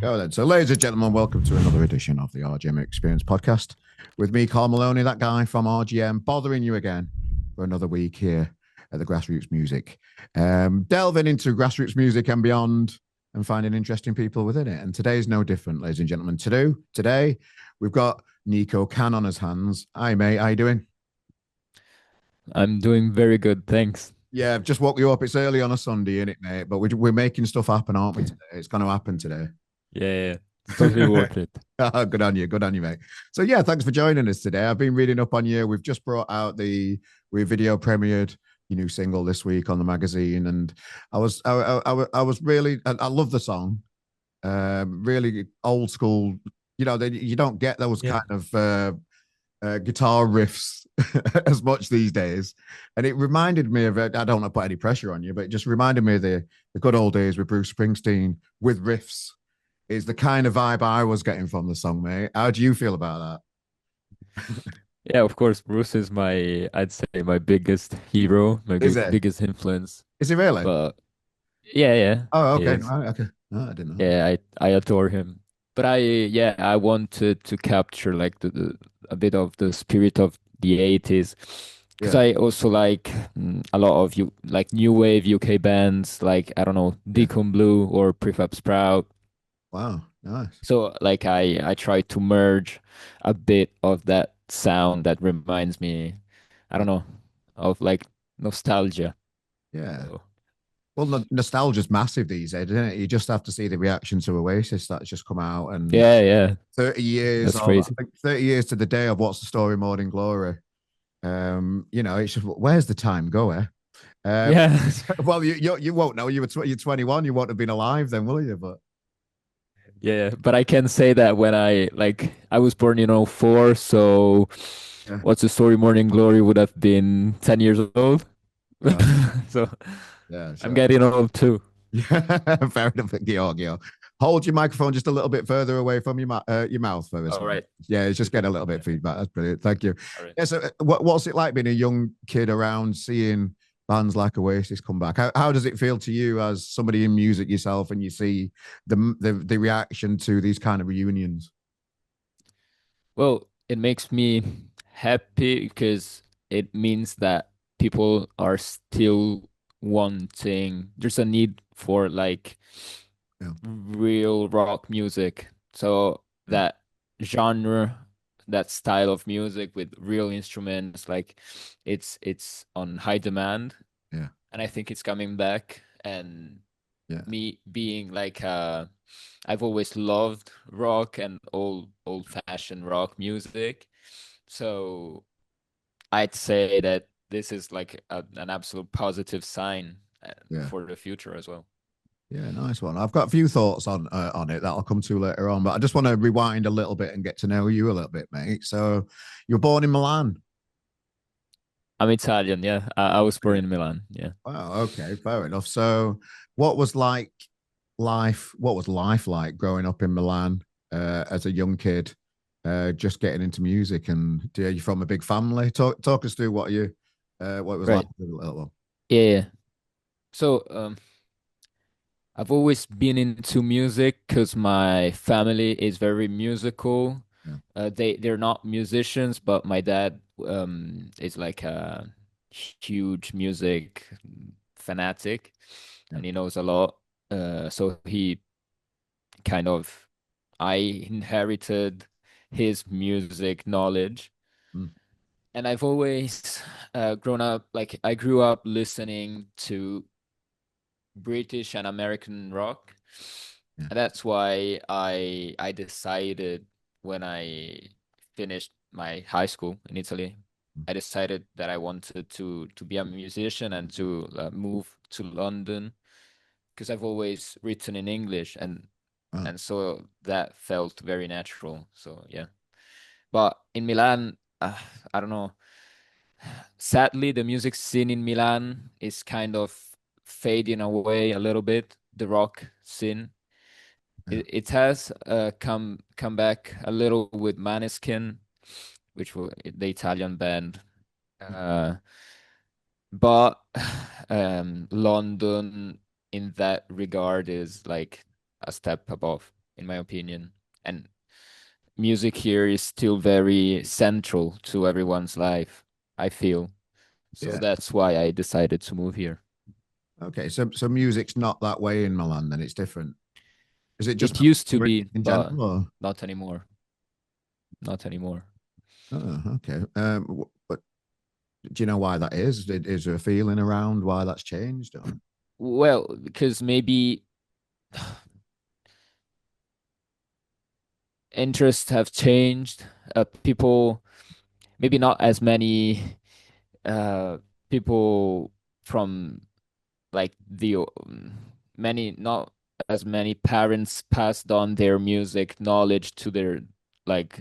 Go then. So, ladies and gentlemen, welcome to another edition of the RGM Experience podcast with me, Carl Maloney, that guy from RGM, bothering you again for another week here at the Grassroots Music. Delving into grassroots music and beyond and finding interesting people within it. And today's no different, ladies and gentlemen. Today, we've got Nico Cann on his hands. Hi, mate. How you doing? I'm doing very good, thanks. Yeah, I've just woke you up. It's early on a Sunday, isn't it, mate? But we're making stuff happen, aren't we, today? It's going to happen today. Yeah, it's totally worth it. Oh, good on you. Good on you, mate. So yeah, thanks for joining us today. I've been reading up on you. We've just brought out we video premiered your new single this week on the magazine, and I was really I love the song. Really old school. You don't get those Yeah. kind of guitar riffs as much these days, and it reminded me of it. I don't want to put any pressure on you, but it just reminded me of the good old days with Bruce Springsteen with riffs is the kind of vibe I was getting from the song, mate. How do you feel about that? Yeah, of course, Bruce is I'd say my biggest hero, my Is it? biggest influence. Is it really? But yeah, Oh, he okay. is. Right, okay. No, I didn't know. Yeah, I adore him. But I wanted to capture like a bit of the spirit of the 80s because Yeah, I also like a lot of you like new wave UK bands like I don't know, yeah. Deacon Blue or Prefab Sprout. Wow, nice. So like I try to merge a bit of that sound that reminds me, I Yeah, don't know, of like nostalgia. yeah. So Well, nostalgia's massive these days, isn't it? You just have to see the reaction to Oasis that's just come out, and yeah, 30 years that's of, I crazy. think 30 years to the day of What's the Story, Morning Glory. It's just where's the time go, eh? Um, Yeah. well, you won't know. You're 21. You won't have been alive then, will you? But Yeah, but I can say that when I was born in '04, so yeah, What's the Story Morning Glory would have been 10 years old. right. So Yeah, I'm sure. getting old too. Yeah, fair enough, Georgio. Hold your microphone just a little bit further away from your mouth for this All one. right. Yeah, it's just Is it? getting a little bit Yeah. of feedback. That's brilliant. Thank you. All right. Yeah, so what's it like being a young kid around seeing bands like Oasis come back? How does it feel to you as somebody in music yourself and you see the reaction to these kind of reunions? Well, it makes me happy because it means that people are still wanting, there's a need for like Yeah, real rock music. So yeah, that genre, that style of music with real instruments, like it's on high demand, yeah, and I think it's coming back. And yeah. me being like I've always loved rock and old fashioned rock music. So I'd say that this is like an absolute positive sign Yeah. for the future as well. Yeah, nice one. I've got a few thoughts on it that I'll come to later on, but I just want to rewind a little bit and get to know you a little bit, mate. So, you were born in Milan. I'm Italian, yeah. I was born in Milan, yeah. Wow. Okay. Fair enough. So, what was like life? What was life like growing up in Milan as a young kid, just getting into music? And are you from a big family? Talk us through what it was like Right. as a little one. Yeah. So, I've always been into music because my family is very musical. Yeah. They're not musicians, but my dad is like a huge music fanatic, Yeah. and he knows a lot. So he kind of I inherited his music knowledge, Mm, and I've always grown up like I grew up listening to British and American rock. yeah. And that's why I decided when I finished my high school in Italy, Mm. I decided that I wanted to be a musician and to move to London because I've always written in English Wow. and so that felt very natural. So yeah. But in Milan, I don't know. Sadly, the music scene in Milan is kind of fading away a little bit, the rock scene. Yeah. It has come back a little with Maneskin, which was the Italian band. Uh, but London in that regard is like a step above. in my opinion. And music here is still very central to everyone's life, I feel. So Yeah. that's why I decided to move here. Okay. So music's not that way in Milan, then it's different. Is it just It used to be, in but general? Or? not anymore. Not anymore. Oh, okay. But do you know why that is? Is there a feeling around why that's changed? Or? Well, because maybe interests have changed. People, maybe not as many people from like many, not as many parents passed on their music knowledge to their like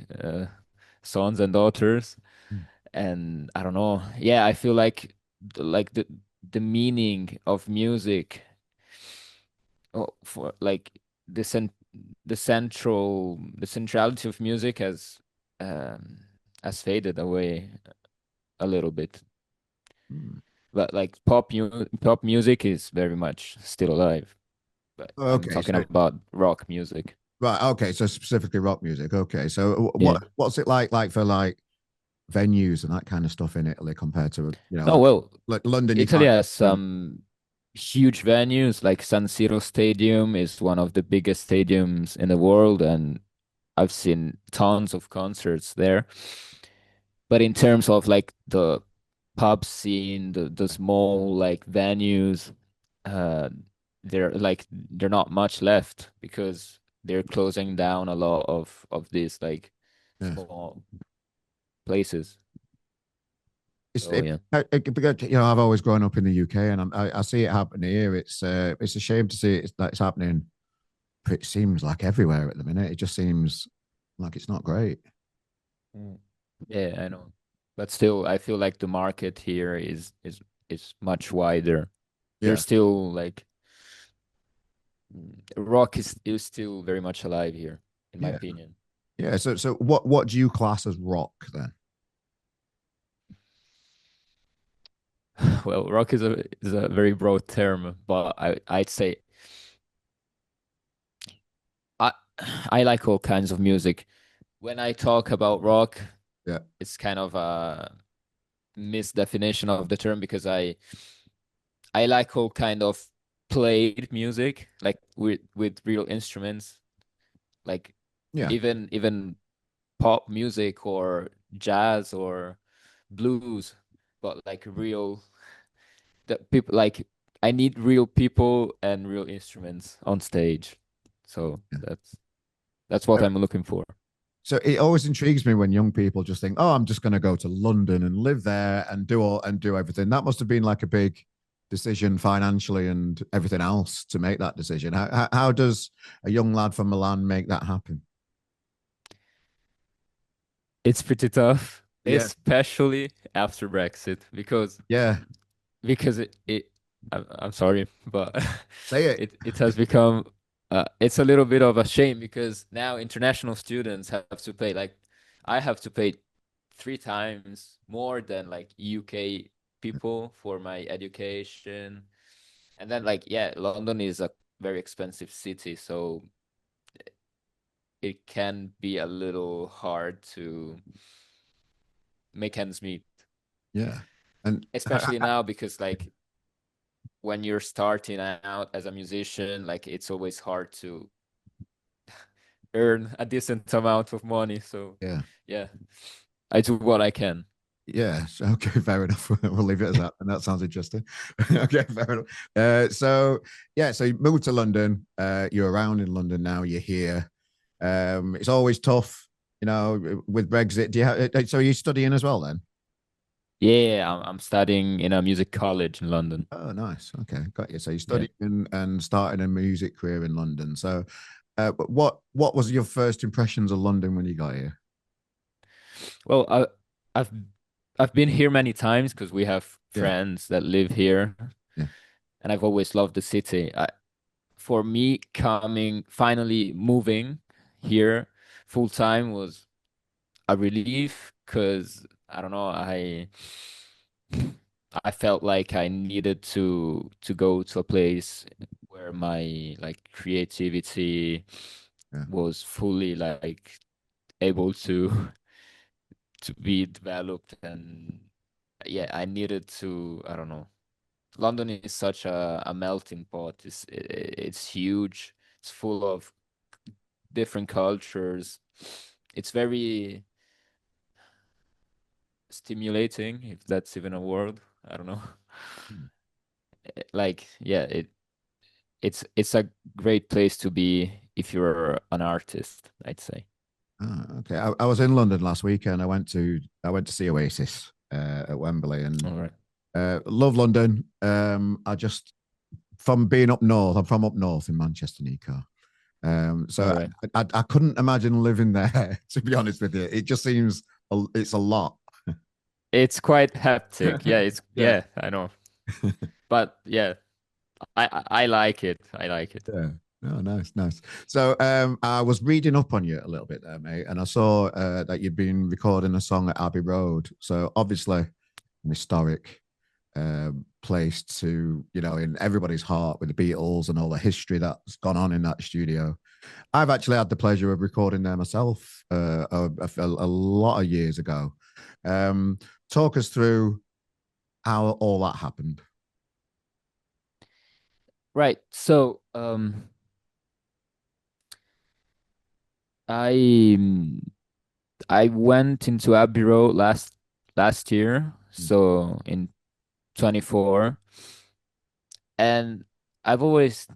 sons and daughters. Mm. And I don't know. Yeah, I feel like the meaning of music, for like the cent the centrality of music um has faded away a little bit. Mm. But like pop music is very much still alive. But I'm Okay. talking So about rock music. right. Okay. So specifically rock music. Okay. So Yeah. what's it like for like venues and that kind of stuff in Italy compared to No, well, like London? You Italy can't. has some huge venues, like San Siro Stadium is one of the biggest stadiums in the world, and I've seen tons of concerts there. But in terms of like the pub scene, the small like venues, uh, they're not much left because they're closing down a lot of these like Yeah. small places. It's So yeah. because, I've always grown up in the UK and I see it happen here. It's a shame to see that it's happening. It seems like everywhere at the minute. It just seems like it's not great. Mm. Yeah, I know. But still, I feel like the market here is much wider. There's Yeah. still like rock is still very much alive here, in my Yeah. opinion. Yeah. So what do you class as rock then? Well, rock is a very broad term, but I'd say I I like all kinds of music. When I talk about rock, Yeah. it's kind of a misdefinition of the term because I like all kind of played music, like with real instruments, like Yeah. even pop music or jazz or blues, but like real that people like I need real people and real instruments on stage. So Yeah. that's what I'm looking for. So it always intrigues me when young people just think, "Oh, I'm just going to go to London and live there and do everything." That must have been like a big decision financially and everything else to make that decision. How does a young lad from Milan make that happen? It's pretty tough, Yeah, especially after Brexit, yeah. because I'm sorry, but Say it. it has become it's a little bit of a shame because now international students have to pay like I have to pay 3 times more than like UK people for my education. And then like yeah, London is a very expensive city, so it can be a little hard to make ends meet, Yeah, and especially now because like when you're starting out as a musician, like it's always hard to earn a decent amount of money. So yeah, yeah, I do what I can. yeah. So, okay, fair enough. We'll leave it as that, and that sounds interesting. Okay, fair enough. So yeah, so you moved to London. You're around in London now. You're here. It's always tough, with Brexit. Do you have? So are you studying as well then? Yeah, I'm studying in a music college in London. Oh, nice. Okay, got you. So you Yeah. studied and started a music career in London. So, but what was your first impressions of London when you got here? Well, I've I've been here many times because we have Yeah, friends that live here, yeah, and I've always loved the city. For me, coming finally moving here full time was a relief because I don't know, I felt like I needed to go to a place where my like creativity Yeah. was fully like able to to be developed. And yeah, I needed to, I don't know. London is such a melting pot. It's huge. It's full of different cultures. It's very stimulating, if that's even a word. I don't know. Hmm. Like, yeah, it's a great place to be if you're an artist, I'd say. Ah, okay. I was in London last weekend. I went to see Oasis at Wembley, and All right. love London. I just from being up north. I'm from up north in Manchester, Nico. So All right. I couldn't imagine living there. To be honest with you, it just seems it's a lot. It's quite hectic. Yeah, Yeah. yeah, I know. But yeah, I like it. I like it. Yeah. Oh, nice, nice. So, I was reading up on you a little bit there, mate, and I saw that you'd been recording a song at Abbey Road. So, obviously, an historic place to, in everybody's heart with the Beatles and all the history that's gone on in that studio. I've actually had the pleasure of recording there myself a lot of years ago. Um, Talk us through how all that happened. Right. So, I I went into Abbey Road last year, Mm, so in 24, and I've always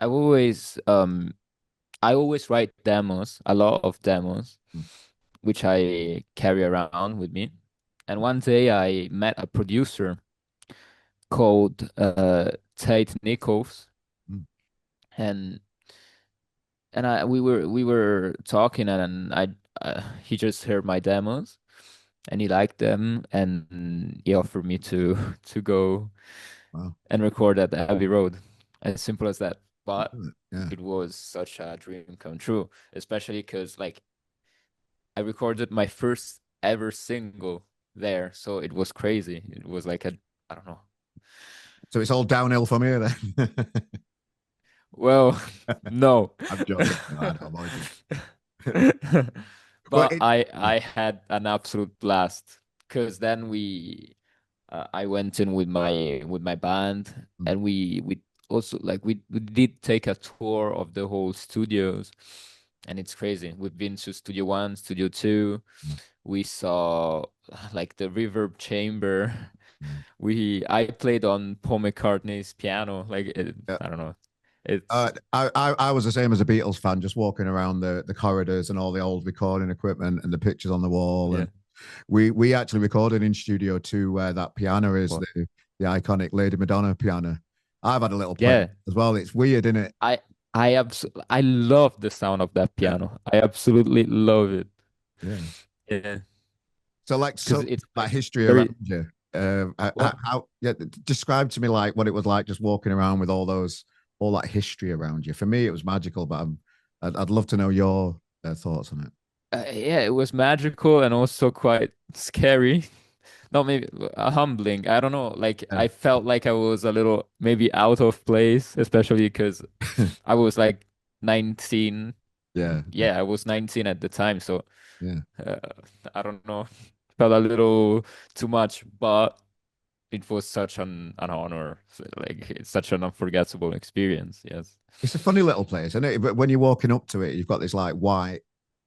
I've always I always write demos, a lot of demos, mm, which I carry around with me. And one day I met a producer called Tate Nichols, mm. and we were talking, and he just heard my demos and he liked them, and he offered me to to go Wow. and record at the Abbey Road. As simple as that. But Yeah. it was such a dream come true, especially because like I recorded my first ever single there, so it was crazy. It was like a, I don't know. So it's all downhill from here then. Well, no. I'm joking. No, I'm only joking. But But I had an absolute blast because then I went in with my band, mm, and we also like we did take a tour of the whole studios, and it's crazy. We've been to Studio One, Studio Two. mm, We saw like the reverb chamber. mm. I played on Paul McCartney's piano. Yeah. I don't know. It's I was the same as a Beatles fan, just walking around the corridors and all the old recording equipment and the pictures on the wall. yeah. And we actually recorded in Studio Two where that piano is Well, the iconic Lady Madonna piano. I've had a little play yeah. as well. It's weird, isn't it? I I love the sound of that Yeah. piano. I absolutely love it. Yeah. Yeah, So like because so it's like like history around very you. what? How yeah, describe to me like what it was like just walking around with all that history around you. For me, it was magical, but I'd love to know your thoughts on it. Yeah, it was magical and also quite scary. Not maybe humbling. I don't know. Like Yeah, I felt like I was a little maybe out of place, especially because I was like 19. yeah, Yeah, I was 19 at the time, so yeah. uh, I don't know. Felt a little too much, but it was such an honor. Like it's such an unforgettable experience. Yes. It's a funny little place, isn't it? But when you're walking up to it, you've got this like white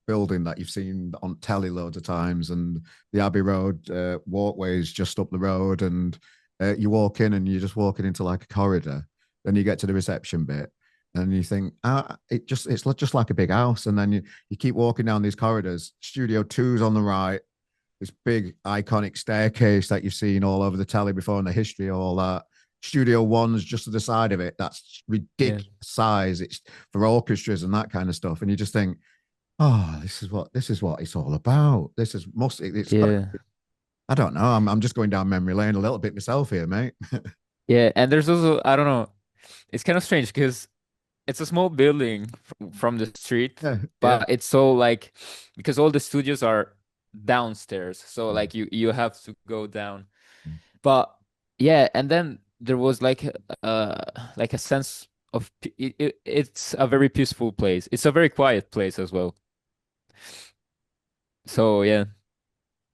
building that you've seen on telly loads of times, and the Abbey Road walkway is just up the road, and you walk in, and you're just walking into like a corridor. Then you get to the reception bit, and you think, it's just like a big house, and then you keep walking down these corridors. Studio Two's on the right, this big iconic staircase that you've seen all over the telly before, and the history of all that. Studio One's just to the side of it. That's Yeah. ridiculous size. It's for orchestras and that kind of stuff. And you just think, oh, this is what it's all about. This is must it's got. Yeah. I don't know. I'm just going down memory lane a little bit myself here, mate. Yeah. And there's also, I don't know, it's kind of strange because it's a small building from the street, Yeah, yeah. but it's so like because all the studios are downstairs, so Mm, like you have to go down. mm, But yeah, and then there was like a sense it's a very peaceful place. It's a very quiet place as well. So yeah,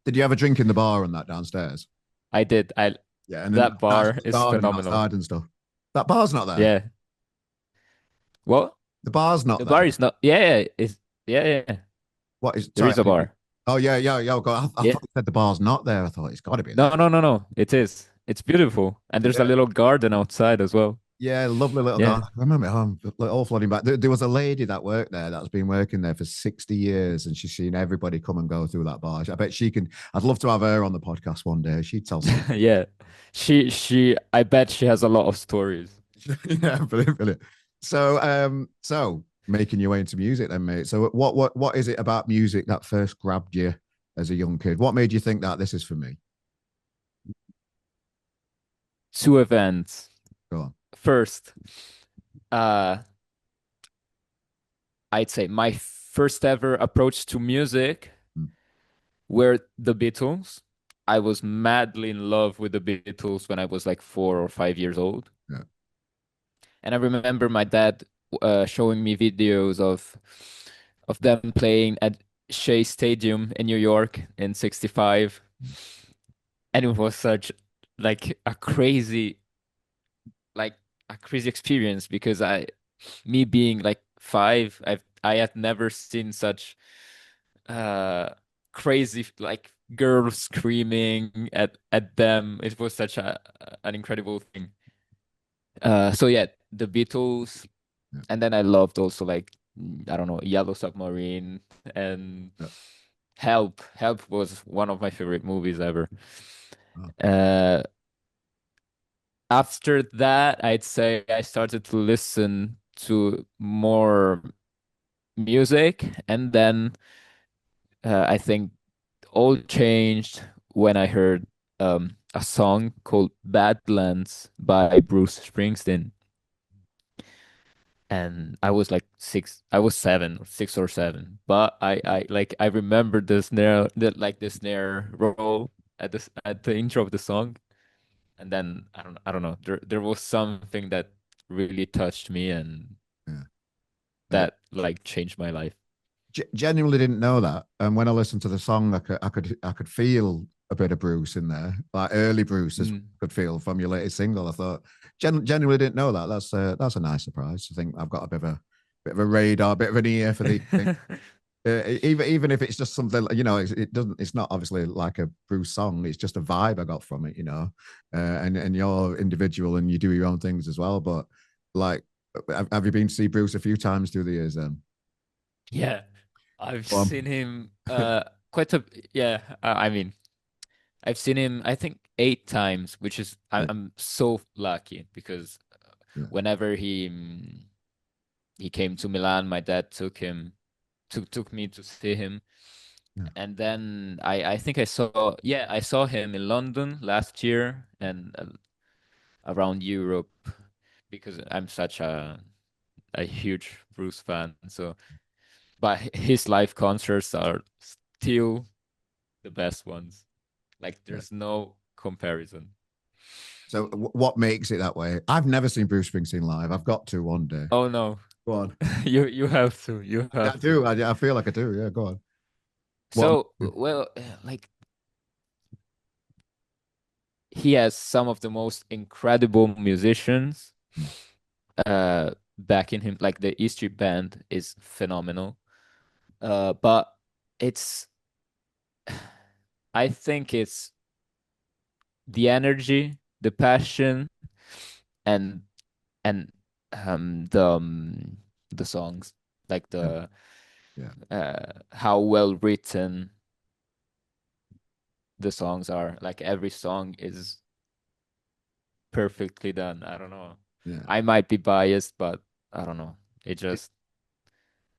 Did you have a drink in the bar and that downstairs? I did. I Yeah, and then That that's bar the is garden phenomenal. outside and stuff. That bar's not there. Yeah. Well, The bar's not the there. bar is not. Yeah, yeah. What is? There Sorry. is a bar. Oh yeah. God, I Yeah. thought you said the bar's not there. I thought it's got to be there. No. It is. It's beautiful, and there's a Yeah, little garden outside as well. yeah, lovely little Yeah. garden. I remember all flooding back. There was a lady that worked there that's been working there for 60 years, and she's seen everybody come and go through that bar. I bet she can. I'd love to have her on the podcast one day. She'd tell some. Yeah. I bet she has a lot of stories. Yeah, brilliant, brilliant. So making your way into music then, mate. So what is it about music that first grabbed you as a young kid? What made you think that this is for me? Two events. Go on. First, uh, I'd say my first ever approach to music Mm, were the Beatles. I was madly in love with the Beatles when I was like 4 or 5 years old. yeah, And I remember my dad showing me videos of them playing at Shea Stadium in New York in '65. mm, And it was such like a crazy like a crazy experience because me being like 5, I had never seen such uh crazy like girls screaming at them. It was such an incredible thing. So yeah, the Beatles, yeah, and then I loved also like I don't know, Yellow Submarine and yeah. Help. Help was one of my favorite movies ever. Oh, Uh, After that, I'd say I started to listen to more music, and then I think all changed when I heard a song called Badlands by Bruce Springsteen. And I was like I was 7 or 6 or 7, but I remember the snare roll at the intro of the song, and then I don't know, there was something that really touched me, and yeah. that like changed my life. Genuinely didn't know that. And when I listened to the song, I could feel a bit of Bruce in there, like early Bruce, as Mm. could feel from your latest single. I thought genuinely didn't know that. That's a nice surprise. I think I've got a bit of a radar, a bit of an ear for these things. Even if it's just something, it doesn't. It's not obviously like a Bruce song. It's just a vibe I got from it, and you're individual and you do your own things as well. But like, have you been to see Bruce a few times through the years? Yeah, I've Um, seen him quite a yeah. I mean, I've seen him I think 8 times, which is yeah, I'm so lucky because yeah, whenever he came to Milan, my dad took me to see him. yeah. And then I think I saw him in London last year and around Europe because I'm such a huge Bruce fan. So, but his live concerts are still the best ones. Like Yeah. there's no comparison. So what makes it that way? I've never seen Bruce Springsteen live. I've got to one day. Oh no. Go on. You have to. You I have to. do. I feel like I do. Yeah, go on. What? So, well, like he has some of the most incredible musicians backing him. Like the E Street Band is phenomenal. But it's I think it's the energy, the passion, and and the songs, like Yeah, the yeah. how well written the songs are. Like every song is perfectly done. I don't know. Yeah. I might be biased, but I don't know. It just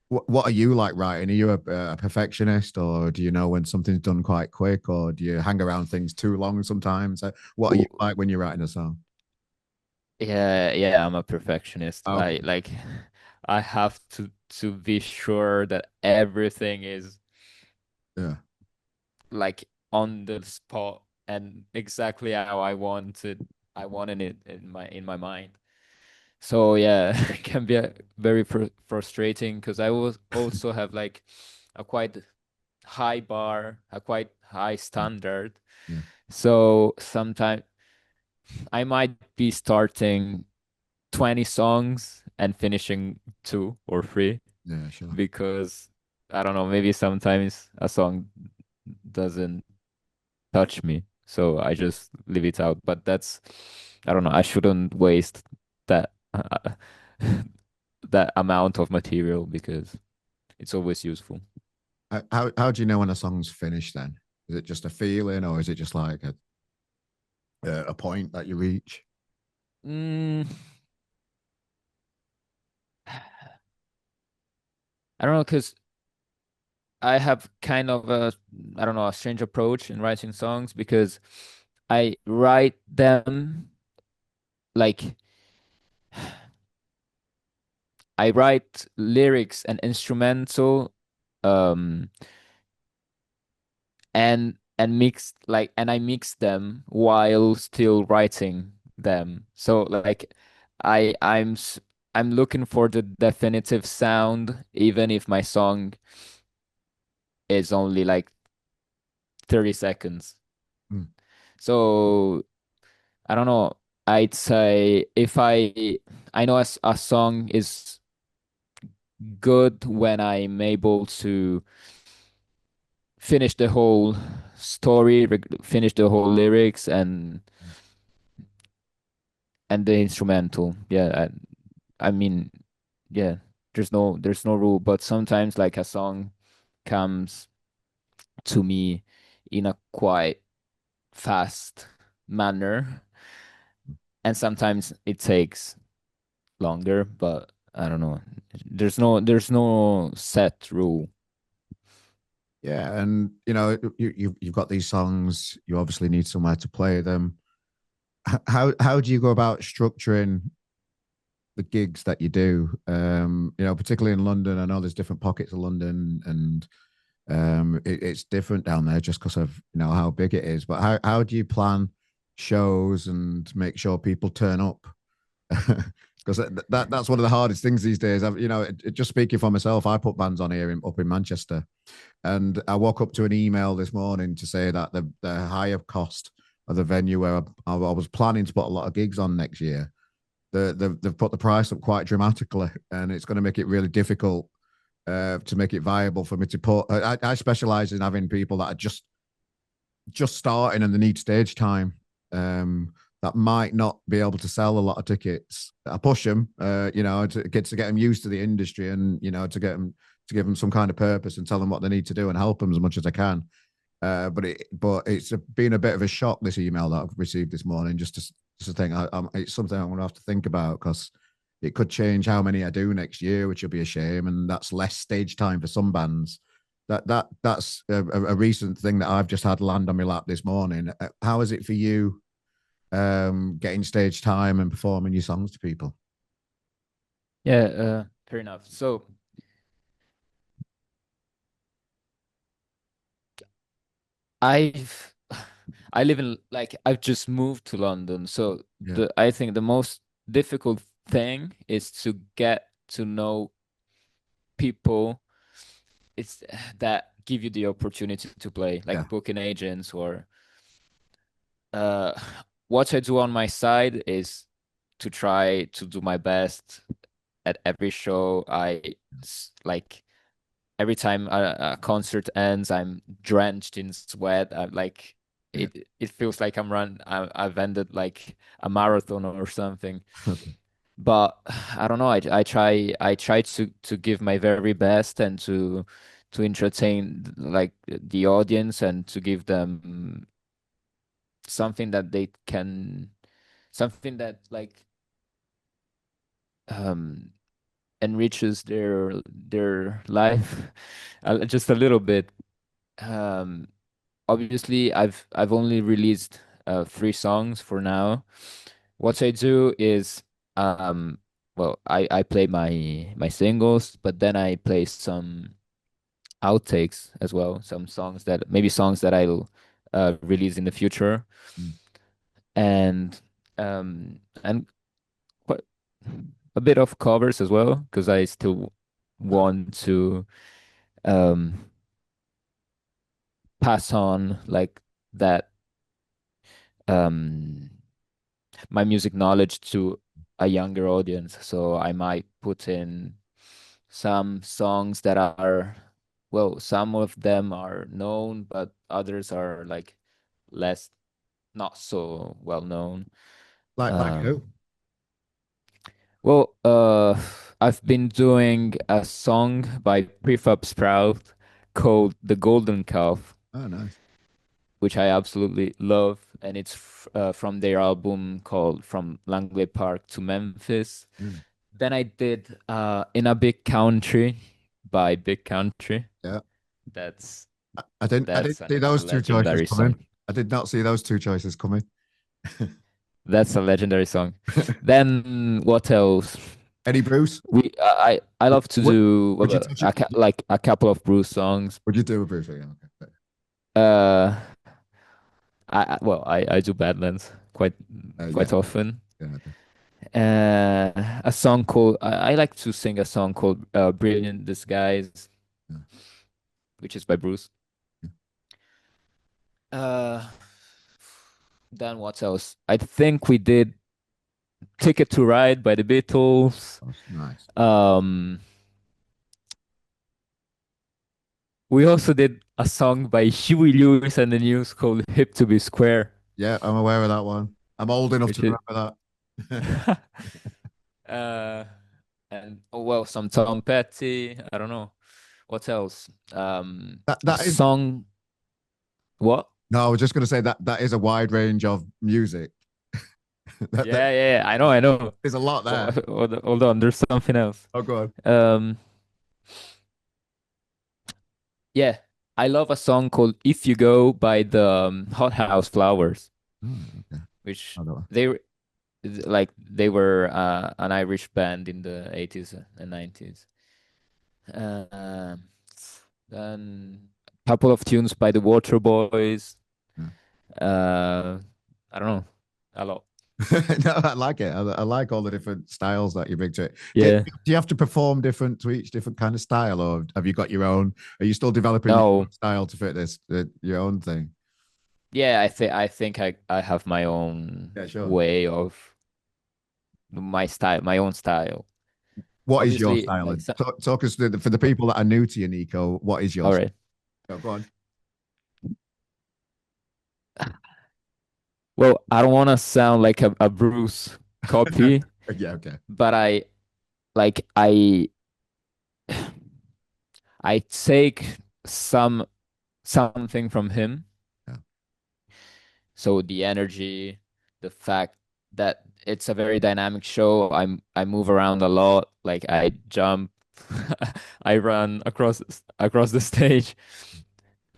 What are you like writing? Are you a perfectionist, or do you know when something's done quite quick, or do you hang around things too long sometimes? What are you like when you're writing a song? yeah, I'm a perfectionist. Okay. I have to be sure that everything is Yeah. like on the spot and exactly how I wanted it in my mind. So yeah, it can be very frustrating because I will also have like a quite high bar, a quite high Mm. standard. Yeah, So sometimes I might be starting 20 songs and finishing two or three yeah, sure. because I don't know, maybe sometimes a song doesn't touch me. So I just leave it out. But that's, I don't know, I shouldn't waste that that amount of material because it's always useful. How do you know when a song's finished then? Is it just a feeling or is it just like a point that you reach? Mm, I don't know, because I have kind of a, I don't know, a strange approach in writing songs because I write them like I write lyrics and instrumental um and mix like and I mix them while still writing them. So like I'm looking for the definitive sound even if my song is only like 30 seconds. Mm. So I don't know. I'd say if I know a song is good when I'm able to finish the whole story, finish the whole lyrics and the instrumental. Yeah, I mean, yeah, there's no rule, but sometimes like a song comes to me in a quite fast manner, and sometimes it takes longer, but I don't know. There's no set rule. Yeah, and you've got these songs. You obviously need somewhere to play them. How do you go about structuring the gigs that you do? Particularly in London. I know there's different pockets of London, and it's different down there just because of how big it is. But how do you plan shows and make sure people turn up? Because that's one of the hardest things these days. Just speaking for myself, I put bands on here up in Manchester, and I woke up to an email this morning to say that the higher cost of the venue where I was planning to put a lot of gigs on next year, they've put the price up quite dramatically, and it's going to make it really difficult to make it viable for me to put. I specialize in having people that are just starting and they need stage time. That might not be able to sell a lot of tickets. I push them, to get them used to the industry and to give them some kind of purpose and tell them what they need to do and help them as much as I can. But it's been a bit of a shock, this email that I've received this morning. Just to think, it's something I'm going to have to think about because it could change how many I do next year, which will be a shame, and that's less stage time for some bands. That's a recent thing that I've just had land on my lap this morning. How is it for you, getting stage time and performing your songs to people? Yeah, fair enough. So I've I live in like I've just moved to London, so Yeah, the I think the most difficult thing is to get to know people it's that give you the opportunity to play, yeah, like booking agents or uh what I do on my side is to try to do my best at every show. Like every time a concert ends, I'm drenched in sweat. I'm like yeah. it feels like I've ended like a marathon or something. Okay. But I don't know. I try to give my very best and to entertain like the audience and to give them something that they can something that like um enriches their life just a little bit. Um, Obviously, I've only released three songs for now. What I do is well, I play my singles, but then I play some outtakes as well, some songs that maybe songs that I'll release in the future. Mm. And um and a bit of covers as well, because I still Oh, want to um pass on like that um my music knowledge to a younger audience. So I might put in some songs that are, well, some of them are known, but others are like less, not so well known. like who? Um, well, I've been doing a song by Prefab Sprout called The Golden Calf, Oh, nice. which I absolutely love, and it's from their album called From Langley Park to Memphis. Yeah, Then I did In a Big Country by Big Country. yeah. That's I that's didn't see a those two choices legendary coming. song. I did not see those two choices coming. That's a legendary song. Then what else? Eddie Bruce? I love to Would do would you touch it? like a couple of Bruce songs. Would you do a Bruce? Yeah, okay. Uh, I do Badlands Yeah, quite often. yeah, I do. A song called I like to sing a song called "Brilliant Disguise," Yeah, which is by Bruce. yeah. Uh, then what else? I think we did "Ticket to Ride" by the Beatles. That's nice. Um, we also did a song by Huey Lewis and the News called "Hip to Be Square," Yeah, I'm aware of that one. I'm old enough to which is remember that. uh, and oh well, some Tom Petty. I don't know what else. A That is song. What? no, I was just going to say that that is a wide range of music. That Yeah. I know. there's a lot there. Hold on, there's something else. Oh, God. Um, yeah, I love a song called "If You Go" by the Hot House Flowers, Oh, okay. which I don't know. they were an Irish band in the 80s and 90s. Um, then a couple of tunes by the Water Boys. Yeah. Uh, I don't know, a lot. No, I like it. I like all the different styles that you bring to it. Yeah. Do you have to perform different to each different kind of style, or have you got your own? Are you still developing your No. own style to fit this your own thing? Yeah, I think I have my own Yeah, sure. way of my style, my own style. What is your Obviously, style? like And talk us through for the people that are new to you, Nico. What is all yours? right. Go on. Well, I don't want to sound like a Bruce copy, Yeah, okay. but like I take something from him. Yeah, So the energy, the fact that it's a very dynamic show. I move around a lot. Like I jump, I run across the stage.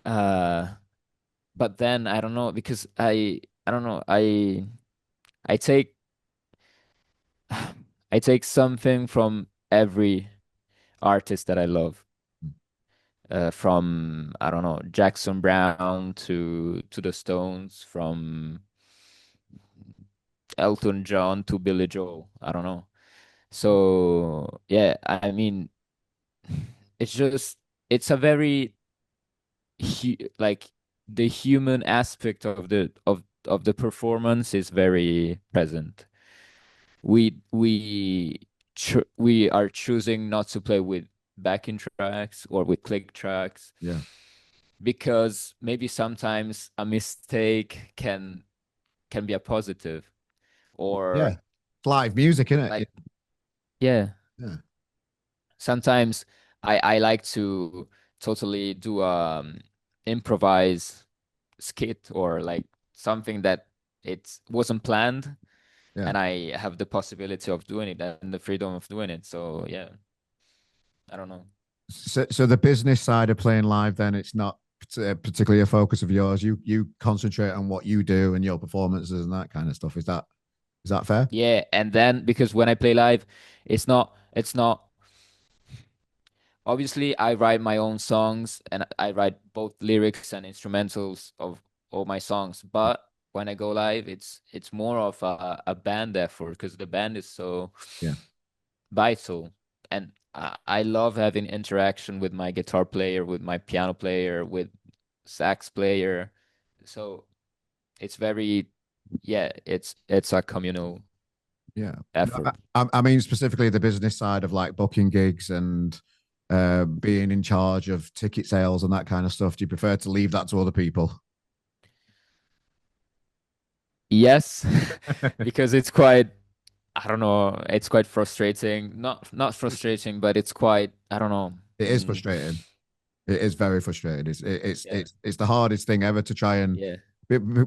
Uh, but then I don't know because I don't know. I take I take something from every artist that I love. From I don't know Jackson Brown to the Stones, from Elton John to Billy Joel. I don't know. So yeah, I mean, it's just it's a very like the human aspect of the performance is very present. We are choosing not to play with backing tracks or with click tracks yeah, because maybe sometimes a mistake can be a positive, yeah. or It's live music, isn't it? like yeah, Yeah, sometimes I like to totally do improvise skit or like something that it wasn't planned, yeah. and I have the possibility of doing it and the freedom of doing it. So yeah, I don't know. So the business side of playing live, then it's not particularly a focus of yours. You concentrate on what you do and your performances and that kind of stuff. Is that fair? Yeah, and then because when I play live, it's not obviously I write my own songs and I write both lyrics and instrumentals of all my songs, but when I go live, it's more of a band effort because the band is so Yeah. vital, and I love having interaction with my guitar player, with my piano player, with sax player. So it's very, yeah, it's a communal Yeah. No, effort. I mean, specifically the business side of like booking gigs and being in charge of ticket sales and that kind of stuff. Do you prefer to leave that to other people? Yes, because it's quite, I don't know, it's quite frustrating. Not frustrating, but it's quite, I don't know. It is frustrating. It is very frustrating. Yeah, It's the hardest thing ever to try and yeah,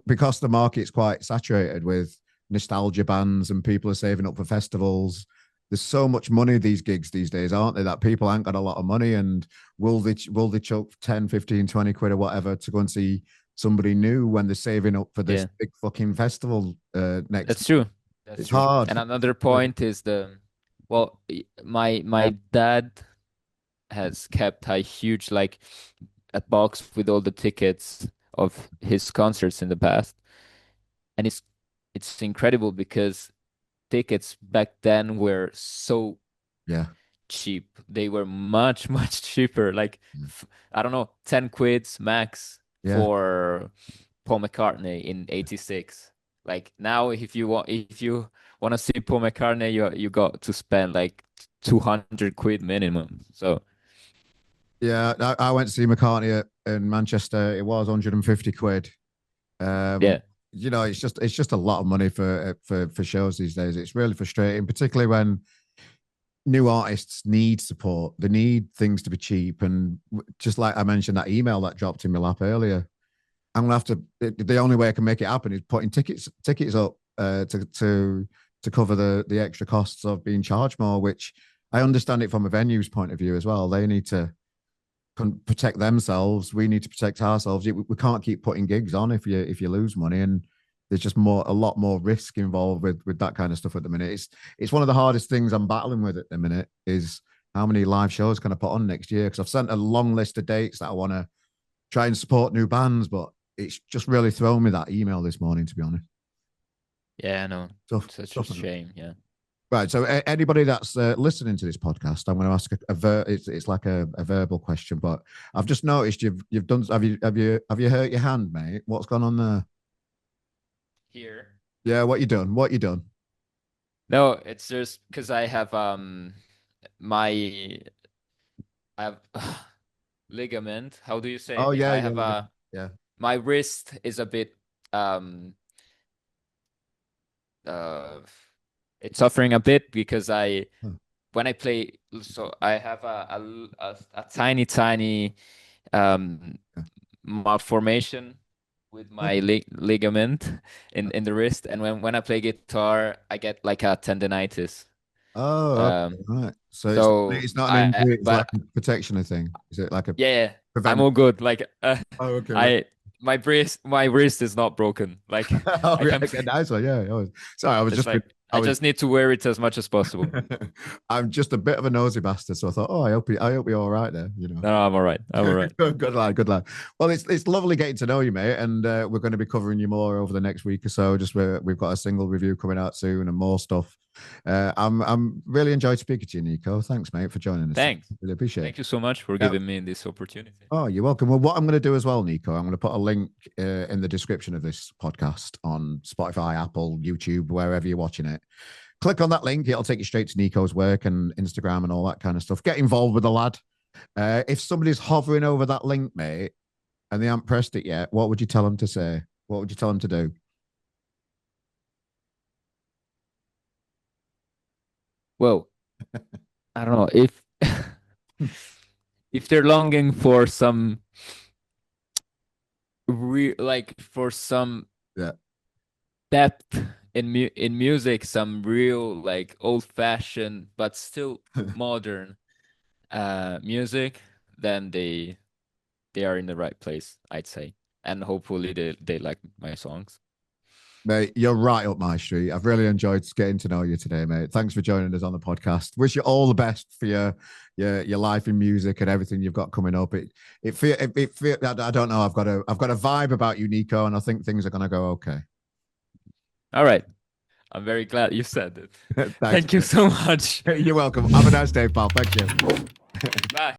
because the market's quite saturated with nostalgia bands and people are saving up for festivals. There's so much money these gigs these days, aren't they? That people ain't got a lot of money, and will they chuck 10, 15, 20 quid or whatever to go and see somebody new when they're saving up for this yeah. big fucking festival next? That's true. That's It's true. hard. And another point is well, my dad has kept a huge like a box with all the tickets of his concerts in the past, and it's incredible because tickets back then were so Yeah. cheap. They were much much cheaper. Like Yeah. I don't know, 10 quids max Yeah. for Paul McCartney in '86. Like now, if you want to see Paul McCartney, you got to spend like 200 quid minimum. So Yeah, I went to see McCartney in Manchester. It was 150 quid. Um, yeah, it's just a lot of money for shows these days. It's really frustrating, particularly when new artists need support. They need things to be cheap, and just like I mentioned, that email that dropped in my lap earlier, I'm gonna have to. The only way I can make it happen is putting tickets up to cover the extra costs of being charged more. Which I understand it from a venue's point of view as well. They need to protect themselves. We need to protect ourselves. We can't keep putting gigs on if you lose money, and there's just a lot more risk involved with that kind of stuff at the minute. It's one of the hardest things I'm battling with at the minute is how many live shows can I put on next year? Because I've sent a long list of dates that I want to try and support new bands, but it's just really thrown me that email this morning, to be honest. yeah, I know. Tough, Such a tough. shame. Yeah. Right. So anybody that's listening to this podcast, I'm going to ask it's like a verbal question, but I've just noticed you've done. Have you hurt your hand, mate? What's gone on there? Here. Yeah. What you done? What you done? No, it's just because my I have ligament. How do you say? Oh yeah, I yeah, have a yeah. my wrist is a bit um uh it's suffering a bit because I Huh. when I play, so I have a tiny um Yeah. malformation with my Okay. ligament in the wrist, and when I play guitar I get like a tendinitis. Oh, okay. um Right. So so it's not an I injury. It's like but a protection thing. Is it like a yeah, yeah, I'm prevent? all good. Like Oh, okay. Right. I my wrist is not broken. Like Oh, I yeah. can Okay. Nice one. Yeah. Sorry, I was it's just. like I I was just need to wear it as much as possible. I'm just a bit of a nosy bastard, so I thought, oh, I hope you're all right there. No, I'm all right. I'm all right. Good lad, good lad. Well, it's lovely getting to know you, mate, and we're going to be covering you more over the next week or so. Just we've got a single review coming out soon and more stuff. I'm really enjoyed speaking to you, Nico. Thanks, mate, for joining us. Thanks. Really appreciate it. Thank you so much for Yeah. giving me this opportunity. Oh, you're welcome. Well, what I'm going to do as well, Nico, I'm going to put a link in the description of this podcast on Spotify, Apple, YouTube, wherever you're watching it. Click on that link. It'll take you straight to Nico's work and Instagram and all that kind of stuff. Get involved with the lad. If somebody's hovering over that link, mate, and they haven't pressed it yet, what would you tell them to say? What would you tell them to do? Well, I don't know if if they're longing for some like for some Yeah. depth in music, some real like old-fashioned but still modern music, then they are in the right place, I'd say. And hopefully they like my songs. Mate, you're right up my street. I've really enjoyed getting to know you today, mate. Thanks for joining us on the podcast. Wish you all the best for your life in music and everything you've got coming up. It feel I don't know. I've got a vibe about you, Nico, and I think things are gonna go okay. All right. I'm very glad you said it. Thanks. Thank you so much. You're welcome. Have a nice day, pal. Thank you. Bye.